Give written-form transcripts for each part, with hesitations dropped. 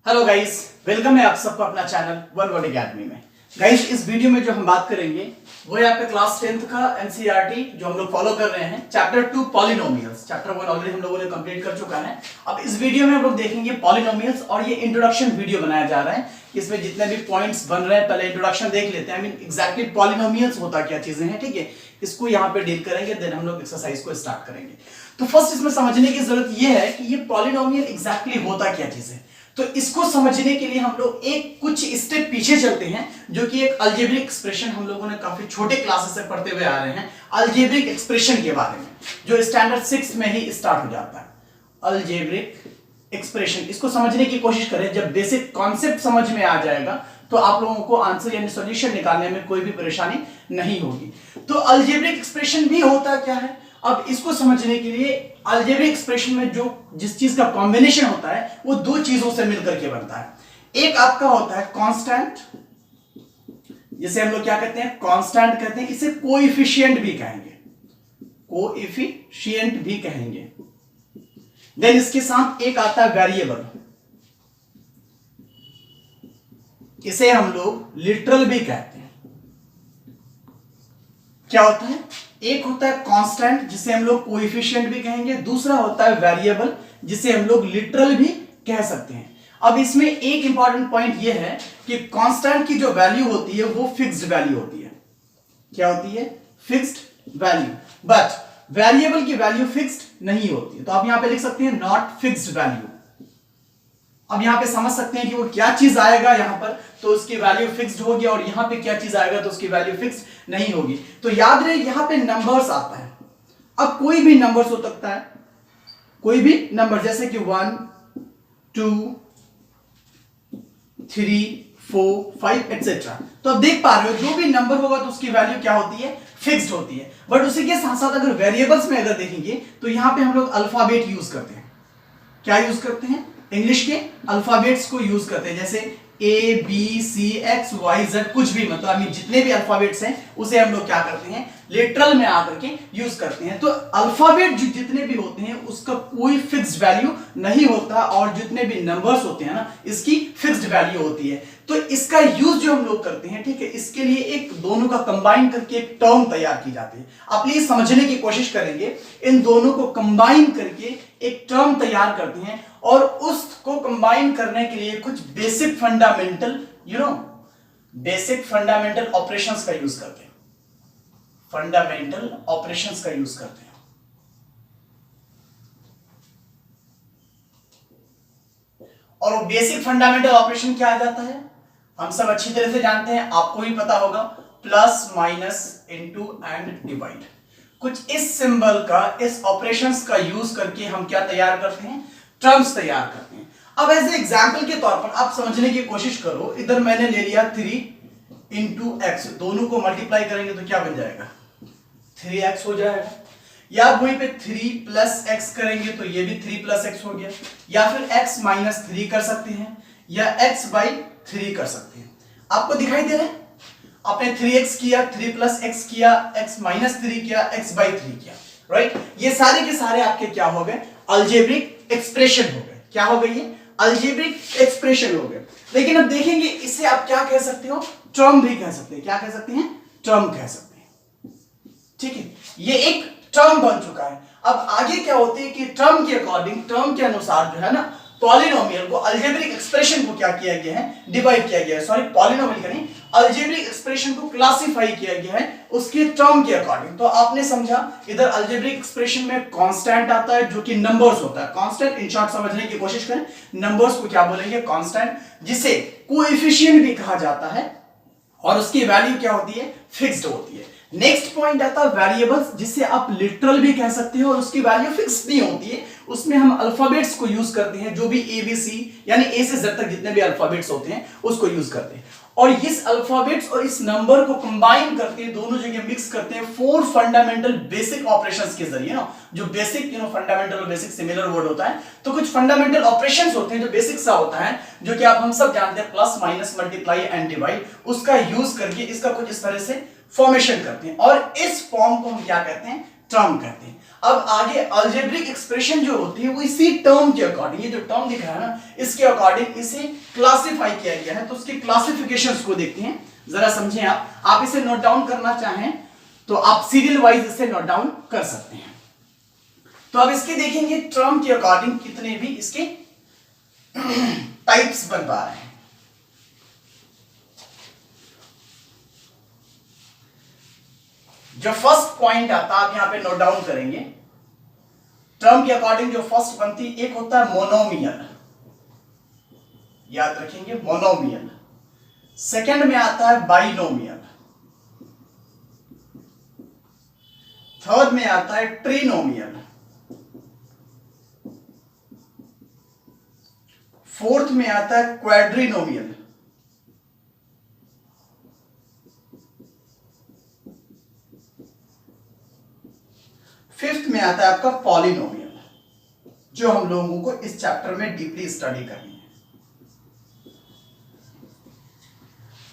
Hello guys, welcome है आप सबको अपना चैनल वन वर्ड अकेडमी में। गाइस, इस वीडियो में जो हम बात करेंगे वो यहाँ पे क्लास 10th का एनसीईआरटी जो हम लोग फॉलो कर रहे हैं, चैप्टर 2 पॉलिनोमियल्स। चैप्टर 1 ऑलरेडी हम लोगों ने कंप्लीट कर चुका है। अब इस वीडियो में हम लोग देखेंगे पॉलिनोमियल्स और ये इंट्रोडक्शन वीडियो बनाया जा रहा है। इसमें जितने भी पॉइंट्स बन रहे हैं पहले इंट्रोडक्शन देख लेते हैं। आई मीन एग्जैक्टली पॉलिनोमियल्स होता क्या चीजें हैं, ठीक है, इसको यहाँ पे डील करेंगे, देन हम लोग एक्सरसाइज को स्टार्ट करेंगे। तो फर्स्ट इसमें समझने की जरूरत यह है कि ये पॉलिनोमियल एग्जैक्टली होता क्या चीज है। तो इसको समझने के लिए हम लोग एक कुछ स्टेप पीछे चलते हैं, जो कि एक अलजेब्रिक एक्सप्रेशन हम लोगों ने काफी छोटे क्लासेस से पढ़ते हुए आ रहे हैं, अलजेब्रिक एक्सप्रेशन के बारे में, जो स्टैंडर्ड 6 में ही स्टार्ट हो जाता है। अलजेब्रिक एक्सप्रेशन, इसको समझने की कोशिश करें। जब बेसिक कॉन्सेप्ट समझ में आ जाएगा तो आप लोगों को आंसर यानी सॉल्यूशन निकालने में कोई भी परेशानी नहीं होगी। तो अलजेब्रिक एक्सप्रेशन भी होता क्या है, अब इसको समझने के लिए अलजेब्रिक एक्सप्रेशन में जो जिस चीज का कॉम्बिनेशन होता है वो दो चीजों से मिलकर के बनता है। एक आपका होता है कांस्टेंट, जिसे हम लोग क्या कहते हैं, कांस्टेंट कहते हैं। इसे कोएफिशिएंट भी कहेंगे, कोएफिशिएंट भी कहेंगे। देन इसके साथ एक आता है वेरिएबल, इसे हम लोग लिटरल भी कहते हैं। क्या होता है, एक होता है कांस्टेंट जिसे हम लोग कोएफिशिएंट भी कहेंगे, दूसरा होता है वेरिएबल जिसे हम लोग लिटरल भी कह सकते हैं। अब इसमें एक इंपॉर्टेंट पॉइंट यह है कि कांस्टेंट की जो वैल्यू होती है वो फिक्स्ड वैल्यू होती है। क्या होती है, फिक्स्ड वैल्यू। बट वेरिएबल की वैल्यू फिक्स्ड नहीं होती है। तो आप यहां पे लिख सकते हैं नॉट फिक्स्ड वैल्यू। अब यहां पे समझ सकते हैं कि वो क्या चीज आएगा यहां पर तो उसकी वैल्यू फिक्स्ड होगी, और यहां पे क्या चीज आएगा तो उसकी वैल्यू फिक्स्ड नहीं होगी। तो याद रहे यहां पे नंबर्स आता है। अब कोई भी नंबर्स हो सकता है, कोई भी नंबर, जैसे कि 1 2 3 4 5 एक्सेट्रा। तो आप देख पा रहे हो जो भी नंबर होगा तो उसकी वैल्यू क्या होती है, फिक्स्ड होती है। बट उसी के साथ साथ अगर वेरिएबल्स में अगर देखेंगे तो यहां पे हम लोग अल्फाबेट यूज करते हैं। क्या यूज करते हैं, इंग्लिश के अल्फाबेट्स को यूज करते हैं, जैसे A B C X Y Z, कुछ भी मतलब आई मीन जितने भी अल्फाबेट्स हैं उसे हम लोग क्या करते हैं, लिटरल में आकर के यूज करते हैं। तो अल्फाबेट जो जितने भी होते हैं उसका कोई फिक्स्ड वैल्यू नहीं होता, और जितने भी नंबर्स होते हैं ना इसकी फिक्स्ड वैल्यू होती है। तो इसका यूज जो हम लोग करते हैं, ठीक है, इसके लिए एक दोनों का कंबाइन करके एक टर्म तैयार की जाती है। आप प्लीज समझने की कोशिश करेंगे, इन दोनों को कंबाइन करके एक टर्म तैयार करते हैं, और उसको कंबाइन करने के लिए कुछ basic fundamental basic fundamental operations का यूज करते हैं। फंडामेंटल ऑपरेशंस का यूज करते हैं। और वो बेसिक फंडामेंटल ऑपरेशन क्या आ जाता है, हम सब अच्छी तरह से जानते हैं, आपको भी पता होगा, plus minus into and divide. कुछ इस सिंबल का, इस ऑपरेशंस का यूज करके हम क्या तैयार करते हैं, टर्म्स तैयार करते हैं। अब एज ए एग्जाम्पल के तौर पर आप समझने की कोशिश करो, इधर मैंने ले लिया 3 इंटू एक्स, दोनों को मल्टीप्लाई करेंगे तो क्या बन जाएगा, 3x हो जाएगा। या वहीं पे 3 प्लस एक्स करेंगे तो ये भी 3 प्लस एक्स हो गया, या फिर x माइनस 3 कर सकते हैं, या x बाई 3 कर सकते हैं। आपको दिखाई दे रहा है, आपने 3x किया, 3 प्लस एक्स किया, x माइनस 3 किया, x बाई 3 किया, राइट। ये सारे के सारे आपके क्या हो गए, अलजेब्रिक एक्सप्रेशन हो गए। क्या हो गई, ये अलजेब्रिक एक्सप्रेशन हो गए। लेकिन अब देखेंगे इसे आप क्या कह सकते हो, टर्म भी कह सकते हैं। क्या कह सकते हैं, टर्म कह सकते हैं, ठीक है। ये एक टर्म बन चुका है। अब आगे क्या होती है कि टर्म के अकॉर्डिंग, टर्म के अनुसार जो है ना, पॉलिनोमियल को, अलजेब्रिक एक्सप्रेशन को क्या किया गया है, डिवाइड किया गया है। सॉरी, पॉलिनोमियल का नहीं, अलजेब्रिक एक्सप्रेशन को क्लासिफाई किया गया है उसके टर्म के अकॉर्डिंग। तो आपने समझा, इधर अलजेब्रिक एक्सप्रेशन में कांस्टेंट आता है जो कि नंबर्स होता है। कांस्टेंट इन शॉर्ट समझने की कोशिश करें, नंबर्स को क्या बोलेंगे, कांस्टेंट, जिसे कोएफिशिएंट भी कहा जाता है, और उसकी वैल्यू क्या होती है, फिक्स्ड होती है। नेक्स्ट पॉइंट आता है वेरिएबल्स, जिसे आप लिटरल भी कह सकते हो, और उसकी वैल्यू फिक्स नहीं होती है। उसमें हम अल्फाबेट्स को यूज करते हैं, जो भी ABC यानी A से Z तक जितने भी अल्फाबेट्स होते हैं उसको यूज करते हैं, और इस अल्फाबेट्स और इस नंबर को कंबाइन करते हैं, दोनों जगह मिक्स करते हैं 4 फंडामेंटल बेसिक ऑपरेशंस के जरिए ना। जो बेसिक फंडामेंटल और बेसिक सिमिलर वर्ड होता है, तो कुछ फंडामेंटल ऑपरेशंस होते हैं जो बेसिक सा होता है, जो कि आप हम सब जानते हैं, plus minus multiply and divide. उसका यूज करके इसका कुछ इस तरह से फॉर्मेशन करते हैं, और इस फॉर्म को हम क्या कहते हैं, टर्म कहते हैं। अब आगे अलजेब्रिक एक्सप्रेशन जो होती है वो इसी टर्म के अकॉर्डिंग, ये जो टर्म दिख रहा है ना, इसके अकॉर्डिंग इसे क्लासिफाई किया गया है। तो उसके क्लासिफिकेशंस को देखते हैं, जरा समझें। आप इसे नोट डाउन करना चाहें तो आप सीरियल वाइज इसे नोट डाउन कर सकते हैं। तो अब इसके देखेंगे टर्म के अकॉर्डिंग कितने भी इसके टाइप्स बन पा रहे हैं। जो फर्स्ट पॉइंट आता है आप यहां पे नोट डाउन करेंगे, टर्म के अकॉर्डिंग जो फर्स्ट बनती, एक होता है मोनोमियल, याद रखेंगे मोनोमियल। सेकंड में आता है बाइनोमियल, थर्ड में आता है ट्रिनोमियल, फोर्थ में आता है क्वाड्रिनोमियल, फिफ्थ में आता है आपका पॉलिनोमियल, जो हम लोगों को इस चैप्टर में डीपली स्टडी करनी है।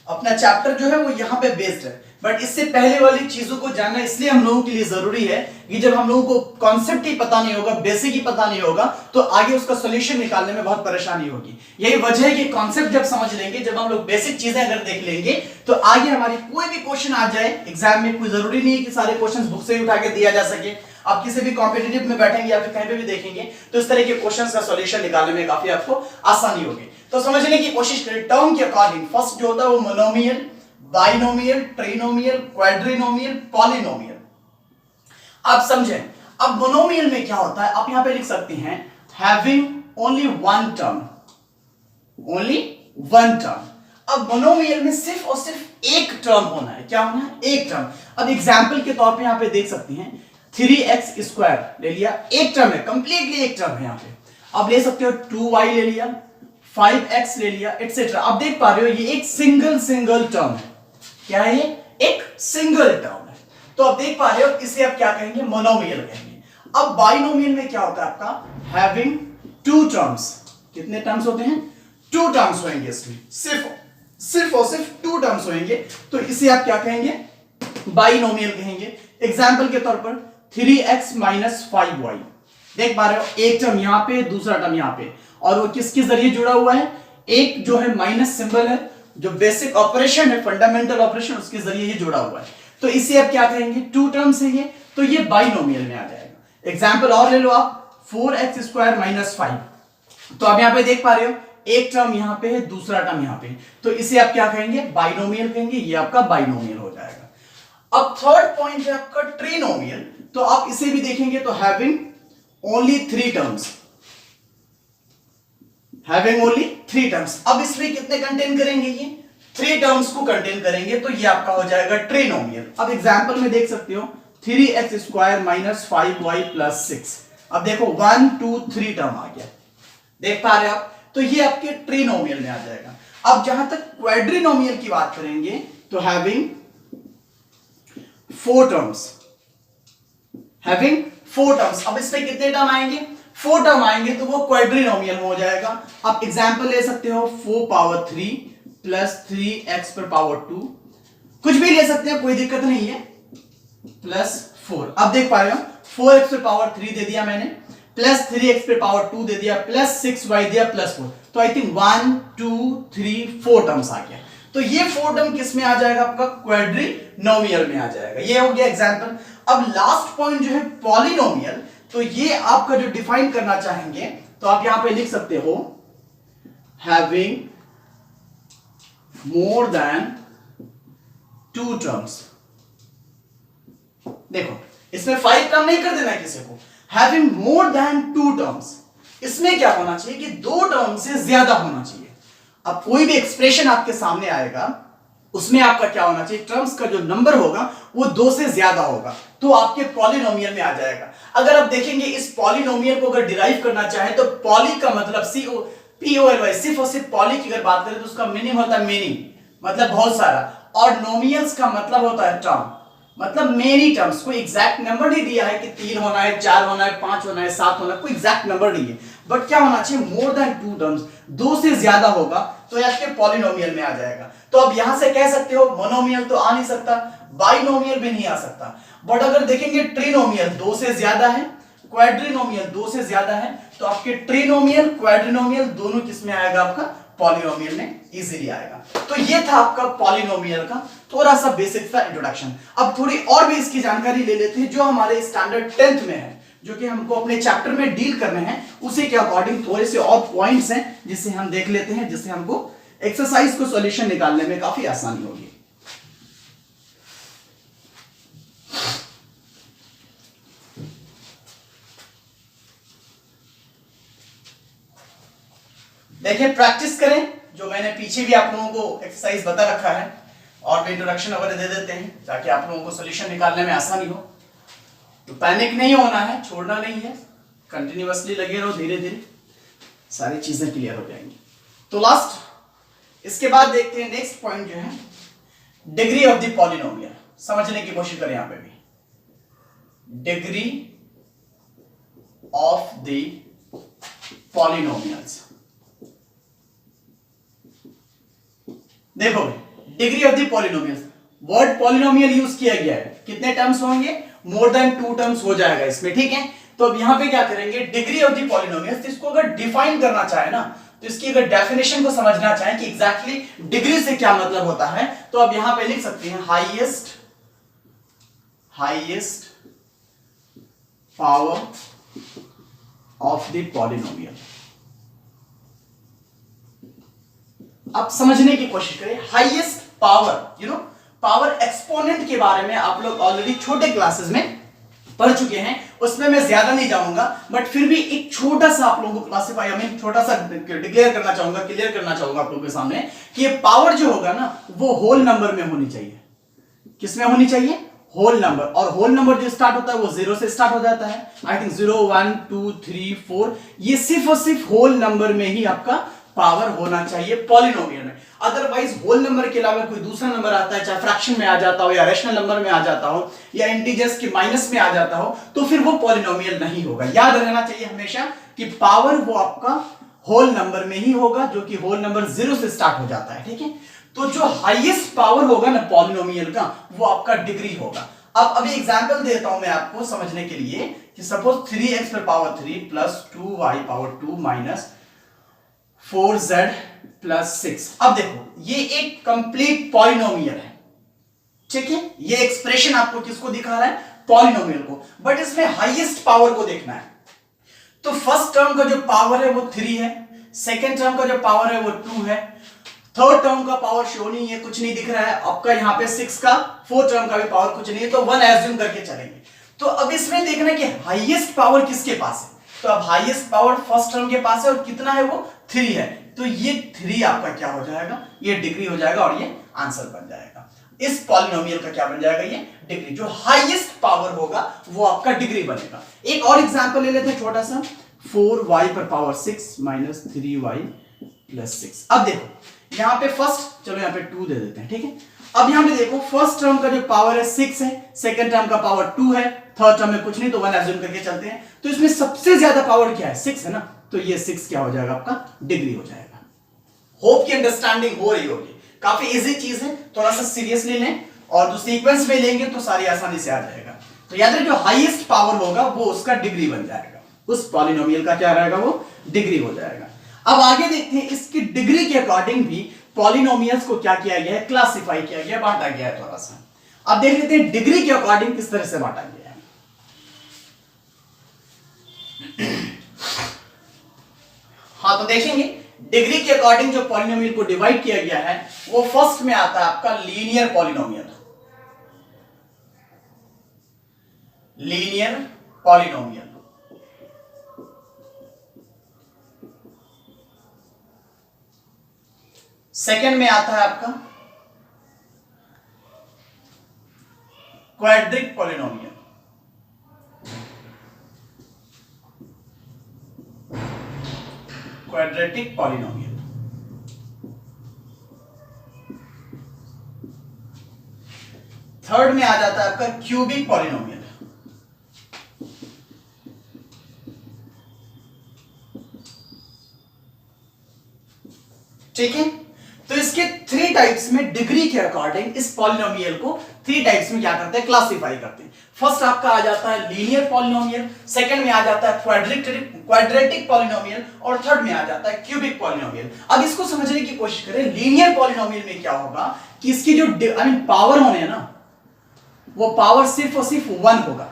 अपना चैप्टर जो है वो यहां पे बेस्ड है, बट इससे पहले वाली चीजों को जानना इसलिए हम लोगों के लिए जरूरी है कि जब हम लोगों को कॉन्सेप्ट ही पता नहीं होगा, बेसिक ही पता नहीं होगा, तो आगे उसका सॉल्यूशन निकालने में बहुत परेशानी होगी। यही वजह है कि कॉन्सेप्ट जब समझ लेंगे, जब हम लोग बेसिक चीजें अगर देख लेंगे, तो आगे हमारी कोई भी क्वेश्चन आ जाए एग्जाम में, कोई जरूरी नहीं है कि सारे क्वेश्चन बुक से ही उठा के दिया जा सके। आप किसी भी कॉम्पिटिटिव में बैठेंगे या फिर कहीं पे भी देखेंगे तो इस तरह के क्वेश्चंस का सॉल्यूशन निकालने में काफी आपको आसानी होगी। तो समझने की कोशिश करें टर्म के अकॉर्डिंग। फर्स्ट जो होता है वो मोनोमियल, बाइनोमियल, ट्रिनोमियल, क्वाड्रिनोमियल, पॉलिनोमियल। आप समझें, अब मोनोमियल में क्या होता है, आप यहां पे लिख सकते हैं having only one term, only one term. अब मोनोमियल में सिर्फ और सिर्फ एक टर्म होना है। क्या होना है? एक टर्म। अब एग्जाम्पल के तौर पे यहां पे देख सकते हैं 3x स्क्वायर ले लिया, एक टर्म है, कंप्लीटली एक टर्म है। यहां पे अब ले सकते हो 2y ले लिया, 5x ले लिया, एटसेट्रा। आप देख पा रहे हो ये एक सिंगल टर्म है। क्या है ये? एक सिंगल टर्म है। तो आप देख पा रहे हो इसे आप क्या कहेंगे? मोनोमियल कहेंगे। अब बाइनोमियल में क्या होता है आपका? Having two terms. कितने टर्म्स होते हैं? टू टर्म्स होंगे इसमें, सिर्फ और सिर्फ टू टर्म्स होंगे, तो इसे आप क्या कहेंगे? बाइनोमियल कहेंगे। एग्जाम्पल के तौर पर 3x माइनस 5y, देख पा रहे हो एक टर्म यहां पे, दूसरा टर्म यहां पे, और वो किसके जरिए जुड़ा हुआ है? एक जो है माइनस सिंबल है, जो बेसिक ऑपरेशन है, फंडामेंटल ऑपरेशन, उसके जरिए ये जुड़ा हुआ है। तो इसे आप क्या कहेंगे? टू टर्म्स है ये, तो ये बाइनोमियल में आ जाएगा। एग्जाम्पल और ले लो आप, 4x स्क्वायर माइनस 5, तो आप यहां पे देख पा रहे हो एक टर्म यहां पे है, दूसरा टर्म यहां पे, तो इसे आप क्या कहेंगे? बाइनोमियल कहेंगे। ये आपका बाइनोमियल हो जाएगा। अब थर्ड पॉइंट है आपका ट्रिनोमियल, तो आप इसे भी देखेंगे तो having only three terms, having only three terms. अब इसमें कितने कंटेन करेंगे? ये थ्री टर्म्स को कंटेन करेंगे, तो ये आपका हो जाएगा ट्रिनोमियल। अब एग्जांपल में देख सकते हो 3x square minus 5y plus 6। अब देखो 1 2 3 टर्म आ गया, देख पा रहे हो आप? तो ये आपके ट्रिनोमियल में आ जाएगा। अब जहां तक क्वाड्रिनोमियल की बात करेंगे तो having four terms, having four terms. अब इसमें कितने टर्म आएंगे? 4 टर्म आएंगे, तो वो क्वाड्रिनोमियल हो जाएगा। आप एग्जांपल ले सकते हो 4 पावर 3 प्लस 3x पर पावर 2, कुछ भी ले सकते हो, कोई दिक्कत नहीं है, प्लस 4। अब देख पा रहे हो 4x पर पावर 3 दे दिया मैंने, प्लस 3x पर पावर 2 दे दिया, प्लस 6y दिया, प्लस 4। तो आई थिंक 1 2 3 4 टर्म्स आ गया। तो ये 4 टर्म किस में आ जाएगा? आपका क्वाड्रिनोमियल में आ जाएगा। ये हो गया एग्जांपल। अब लास्ट पॉइंट जो है पॉलिनोमियल, तो ये आपका जो डिफाइन करना चाहेंगे तो आप यहां पे लिख सकते हो having more than two terms. देखो इसमें 5 टर्म नहीं कर देना किसी को, having more than two terms. इसमें क्या होना चाहिए कि 2 टर्म से ज्यादा होना चाहिए। अब कोई भी एक्सप्रेशन आपके सामने आएगा, उसमें आपका क्या होना चाहिए? टर्म्स का जो नंबर होगा वो 2 से ज्यादा होगा, तो आपके पॉलिनोमियल में आ जाएगा। अगर आप देखेंगे इस पॉलिनोमियल को अगर डिराइव करना चाहे तो पॉली का मतलब POLY, सिर्फ और सिर्फ पॉली की अगर बात करें तो उसका मीनिंग होता है मेनी, मतलब बहुत सारा, और नोमियल्स का मतलब होता है टर्म, मतलब मेनी टर्म्स। कोई एग्जैक्ट नंबर नहीं दिया है कि 3 होना है, 4 होना है, 5 होना है, 7 होना है, कोई एग्जैक्ट नंबर नहीं है, बट क्या होना चाहिए? मोर देन टू टर्म्स, 2 से ज्यादा होगा तो ये आपके पॉलिनोमियल में आ जाएगा। तो अब यहां से कह सकते हो मोनोमियल तो आ नहीं सकता, बाइनोमियल भी नहीं आ सकता, बट अगर देखेंगे ट्रिनोमियल 2 से ज्यादा है, क्वाड्रिनोमियल 2 से ज्यादा है, तो आपके ट्रिनोमियल क्वाड्रिनोमियल दोनों किसमें आएगा, आपका पॉलिनोमियल में इजीली आएगा। तो ये था आपका पॉलिनोमियल का थोड़ा सा बेसिक सा इंट्रोडक्शन। अब थोड़ी और भी इसकी जानकारी ले लेते हैं जो हमारे स्टैंडर्ड 10th में है, जो कि हमको अपने चैप्टर में डील करने हैं, उसी के अकॉर्डिंग थोड़े से और पॉइंट्स हैं जिसे हम देख लेते हैं, जिससे हमको एक्सरसाइज को सॉल्यूशन निकालने में काफी आसानी होगी। देखिए प्रैक्टिस करें, जो मैंने पीछे भी आप लोगों को एक्सरसाइज बता रखा है, और भी इंट्रोडक्शन वगैरह दे देते हैं ताकि आप लोगों को सॉल्यूशन निकालने में आसानी हो। तो पैनिक नहीं होना है, छोड़ना नहीं है, कंटिन्यूअसली लगे रहो, धीरे धीरे सारी चीजें क्लियर हो जाएंगी। तो लास्ट इसके बाद देखते हैं नेक्स्ट पॉइंट जो है डिग्री ऑफ द पॉलिनोमियल। समझने की कोशिश करें यहां पे भी, डिग्री ऑफ द पॉलिनोमियल्स। देखो degree of the polynomials, word polynomial use किया गया है, कितने टर्म्स होंगे, मोर देन 2 टर्म्स हो जाएगा इसमें, ठीक है। तो अब यहां पे क्या करेंगे, डिग्री ऑफ द पॉलिनोमियल्स, इसको अगर डिफाइन करना चाहे ना, तो इसकी अगर डेफिनेशन को समझना चाहे कि एग्जैक्टली डिग्री से क्या मतलब होता है, तो अब यहां पे लिख सकते हैं highest power of the polynomial. अब समझने की कोशिश करें, हाईएस्ट पावर, पावर एक्सपोनेंट के बारे में आप लोग ऑलरेडी छोटे क्लासेस में पढ़ चुके हैं, उसमें मैं ज्यादा नहीं जाऊंगा, बट फिर भी एक छोटा सा आप लोगों को क्लासिफाई, छोटा सा डिक्लेयर करना चाहूंगा, क्लियर करना चाहूंगा आप लोगों के सामने कि ये पावर जो होगा ना, वो होल नंबर में होनी चाहिए। किसमें होनी चाहिए, होल नंबर। और होल नंबर जो स्टार्ट होता है वो 0 से स्टार्ट हो जाता है, आई थिंक 0 1 2 3 4, ये सिर्फ और सिर्फ होल नंबर में ही आपका पावर होना चाहिए पॉलिनोमियल में। अदरवाइज होल नंबर के अलावा कोई दूसरा नंबर आता है, चाहे फ्रैक्शन में आ जाता हो या रेशनल नंबर में आ जाता हो या इंटीजर्स के माइनस में आ जाता हो, तो फिर वो पॉलिनोमियल नहीं होगा। याद रहना चाहिए हमेशा कि पावर वो आपका होल नंबर में ही होगा, जो कि होल नंबर 0 से स्टार्ट हो जाता है, ठीक है। तो जो हाईएस्ट पावर होगा ना पॉलिनोमियल का, वो आपका डिग्री होगा। अब अभी एग्जांपल देता हूं मैं आपको समझने के लिए कि सपोज 3x पर power 3 plus 2y power 2 minus 4z plus 6। अब देखो ये एक कंप्लीट पॉलिनोमियल है, ठीक है। ये एक्सप्रेशन आपको किसको दिखा रहा है, पॉलिनोमियल को, बट इसमें हाईएस्ट पावर को देखना है। तो फर्स्ट टर्म का जो पावर है वो 3 है, सेकेंड टर्म का जो पावर है वो 2 है, थर्ड टर्म का पावर शो नहीं है, कुछ नहीं दिख रहा है आपका यहाँ पे 6 का, फोर्थ टर्म का भी पावर कुछ नहीं है, तो 1 एज्यूम करके चलेंगे। तो अब इसमें देखना है कि हाईएस्ट पावर किसके पास है, तो अब हाईएस्ट पावर फर्स्ट टर्म के पास है, और कितना है वो 3 है, तो ये 3 आपका क्या हो जाएगा, ये डिग्री हो जाएगा, और ये आंसर बन जाएगा। इस पॉलिनोमियल का क्या बन जाएगा, ये डिग्री। जो हाईएस्ट पावर होगा वो आपका डिग्री बनेगा। एक और एग्जांपल ले लेते हैं छोटा सा, 4y पर पावर 6 माइनस 3y प्लस 6। अब देखो यहां पे फर्स्ट, चलो यहां पे 2 दे देते हैं, ठीक है। अब यहां पे देखो फर्स्ट टर्म का जो पावर है 6 है, सेकंड टर्म का पावर 2 है, थर्ड टर्म में कुछ नहीं, तो 1 एज्यूम करके चलते हैं। तो इसमें सबसे ज्यादा पावर क्या है, 6 है ना, तो ये 6 क्या हो जाएगा, आपका डिग्री हो जाएगा। होप की अंडरस्टैंडिंग हो रही होगी, काफी इजी चीज है, थोड़ा सा सीरियसली लें, और जो सीक्वेंस में लेंगे तो सारी आसानी से आ जाएगा। तो याद रखिए जो हाईएस्ट पावर होगा वो उसका डिग्री बन जाएगा, उस पॉलिनोमियल का क्या रहेगा, वो डिग्री हो जाएगा। अब आगे देखते हैं इसकी डिग्री के अकॉर्डिंग भी पॉलिनोमियल्स को क्या किया गया है, क्लासिफाई किया गया, बांटा गया है थोड़ा सा। अब देख लेते हैं डिग्री के अकॉर्डिंग किस तरह से बांटा गया है। हाँ तो देखेंगे डिग्री के अकॉर्डिंग जो पॉलिनोमियल को डिवाइड किया गया है वो फर्स्ट में आता है आपका linear polynomial, linear polynomial. Second में आता है आपका quadric polynomial, quadratic polynomial. Third में आ जाता है आपका क्यूबिक पॉलिनोमियल, ठीक है। 3 टाइप्स में डिग्री के अकॉर्डिंग इस पॉलिनोमियल को 3 टाइप्स में क्या करते हैं, क्लासिफाई करते हैं। फर्स्ट आपका आ जाता है लीनियर पॉलिनोमियल, सेकंड में आ जाता है क्वाड्रेटिक पॉलिनोमियल, और थर्ड में आ जाता है क्यूबिक पॉलिनोमियल। अब इसको समझने की कोशिश करें। लीनियर पॉलिनोमियल में क्या होगा कि इसकी जो पावर होने हैं ना, वो पावर सिर्फ और सिर्फ 1 होगा।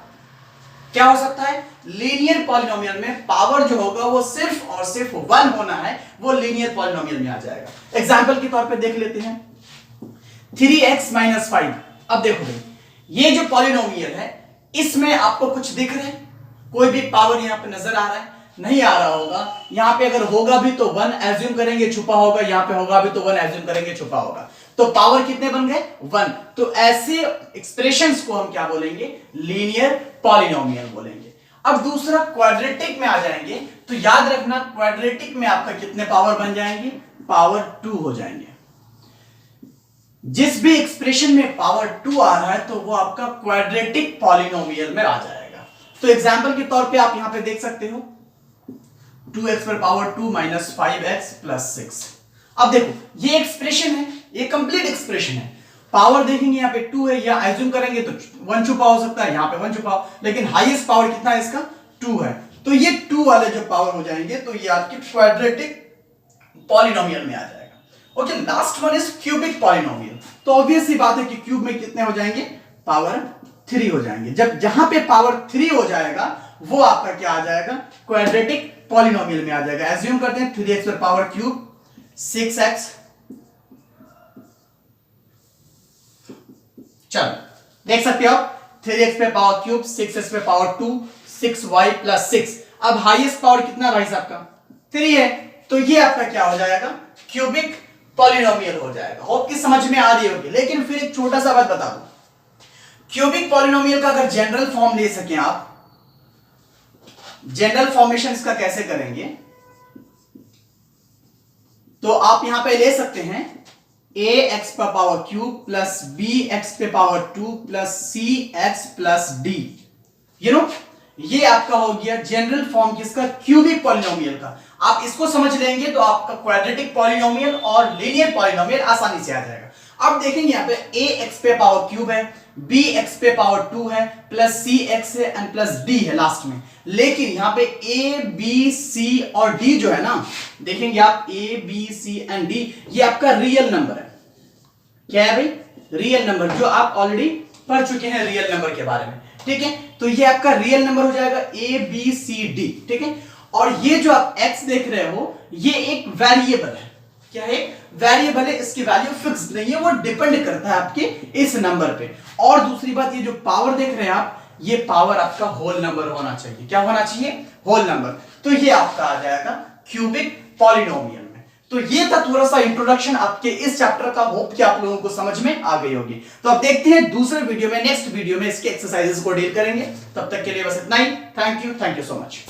क्या हो सकता है, लीनियर पॉलिनोमियल में पावर जो होगा वो सिर्फ और सिर्फ 1 होना है, वो लीनियर पॉलिनोमियल में आ जाएगा। एग्जांपल के तौर पे देख लेते हैं 3x - 5। अब देखो भाई, ये जो पॉलिनोमियल है इसमें आपको कुछ दिख रहा है, कोई भी पावर यहां पे नजर आ रहा है, नहीं आ रहा होगा। यहां पे अगर होगा भी तो 1 एज्यूम करेंगे छुपा होगा, यहां पे होगा भी तो 1 एज्यूम करेंगे छुपा होगा। तो पावर कितने बन गए, 1। तो ऐसे एक्सप्रेशंस को हम क्या बोलेंगे, लीनियर पॉलिनोमियल बोलेंगे। अब दूसरा क्वाड्रेटिक में आ जाएंगे, तो याद रखना क्वाड्रेटिक में आपका कितने पावर बन जाएंगे, पावर 2 हो जाएंगे। जिस भी एक्सप्रेशन में पावर 2 आ रहा है तो वो आपका क्वाड्रेटिक पॉलिनोमियल में आ जाएगा। तो एग्जांपल के तौर पे आप यहां पे देख सकते हो 2x पर पावर 2 - 5x + 6। अब देखो ये एक्सप्रेशन है, ये कंप्लीट एक्सप्रेशन है। पावर देखेंगे यहाँ पे 2 है, या एज्यूम करेंगे तो 1 छुपा हो सकता है, यहाँ पे 1 छुपा हो, लेकिन हाईएस्ट पावर कितना है इसका, 2 है। तो ये 2 वाले जो पावर हो जाएंगे तो ये आपके क्वाड्रेटिक पॉलिनोमियल में आ जाएगा। Okay, last one is cubic polynomial. तो ऑब्वियस सी बात है कि क्यूब में कितने हो जाएंगे, पावर 3 हो जाएंगे। जब जहां पे पावर 3 हो जाएगा वो आपका क्या आ जाएगा, क्वाड्रेटिक पॉलिनोमियल में आ जाएगा। एज्यूम करते हैं 3x पर पावर क्यूब 6x, चलो देख सकते हो आप 3x पे पावर क्यूब 6x पे पावर 2 6y + 6। अब हाईएस्ट पावर कितना भाई साहब का, 3 है। तो ये आपका क्या हो जाएगा, क्यूबिक पॉलिनोमियल हो जाएगा। होप कि समझ में आ रही होगी। लेकिन फिर एक छोटा सा बात बता दूं, क्यूबिक पॉलिनोमियल का अगर जनरल फॉर्म ले सकें आप, जनरल फॉर्मेशन इसका कैसे करेंगे, तो आप यहां पे ले सकते हैं ax पर पावर क्यूब प्लस bx पे power 2 plus cx plus d। You know ये आपका हो गया जनरल फॉर्म किसका, क्यूबिक पॉलिनोमियल का। आप इसको समझ लेंगे तो आपका क्वाड्रेटिक पॉलिनोमियल और लीनियर पॉलिनोमियल आसानी से आ जाएगा। अब देखेंगे यहाँ पे ax पे पावर क्यूब है, bx पे पावर 2 है, प्लस cx है एंड प्लस d है लास्ट में। लेकिन यहाँ पे a b c और d जो है ना, देखेंगे आप a b c and d ये आपका रियल नंबर है। क्या है भाई, रियल नंबर, जो आप ऑलरेडी पढ़ चुके हैं रियल नंबर के बारे में। ठीक है, तो ये आपका रियल नंबर हो जाएगा a b c d। ठीक है, और ये जो आप x देख रहे हो ये एक वेरिएबल है। क्या है, वेरिएबल है, इसकी वैल्यू फिक्स्ड नहीं है, वो डिपेंड करता है आपके इस नंबर पे। और दूसरी बात, ये जो पावर देख रहे हैं आप, ये पावर आपका होल नंबर होना चाहिए। क्या होना चाहिए, होल नंबर। तो ये आपका आ जाएगा क्यूबिक पॉलिनोमियल में। तो ये था थोड़ा सा इंट्रोडक्शन आपके इस चैप्टर का। होप कि आप लोगों को समझ में आ गई होगी। तो अब देखते हैं दूसरे वीडियो में, नेक्स्ट वीडियो में इसके एक्सरसाइजेस को डील करेंगे। तब तक के लिए बस इतना ही। Thank you so much.